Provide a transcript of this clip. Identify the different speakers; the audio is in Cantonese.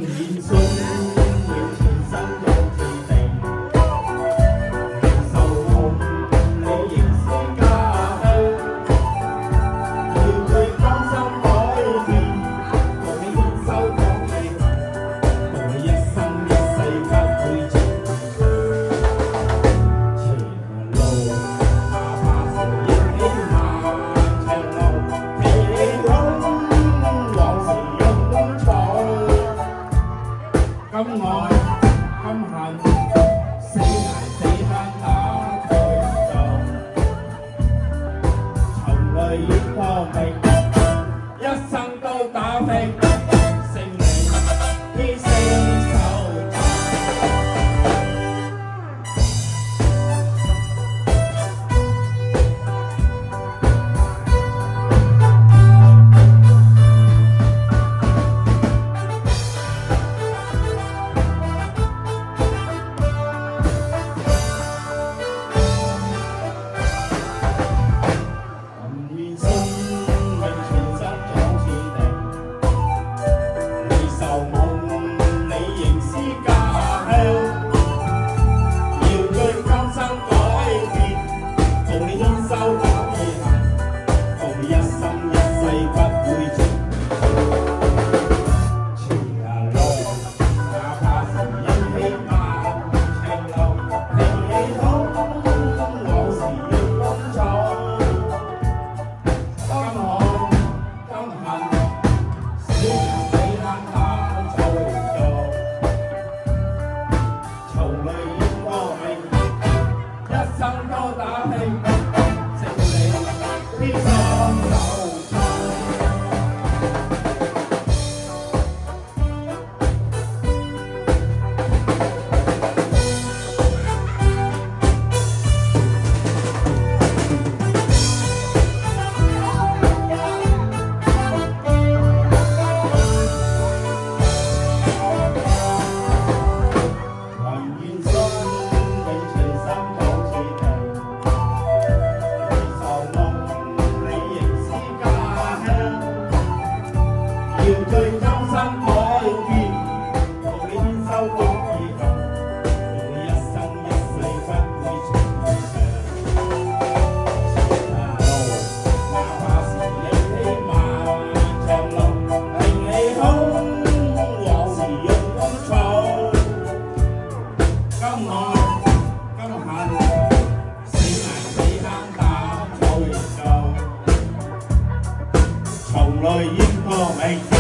Speaker 1: 言信，要全心做自定。受控，你仍是家鄉。要佢甘心改變，同你牽手講意行，同你一生一世不會重長。前路哪怕是仍起漫長路，疲氣空，往事勇闖。今愛今恨，死捱死撐打賽道，從淚演破命，一生都打拼，勝利披星手帕。要最甘心改變，同你牽手講意行，同你一生一世不會重長。哪怕是仍起漫長路，平氣空，往事勇闖。今愛今恨，死捱死撐打賽道，從來演破命。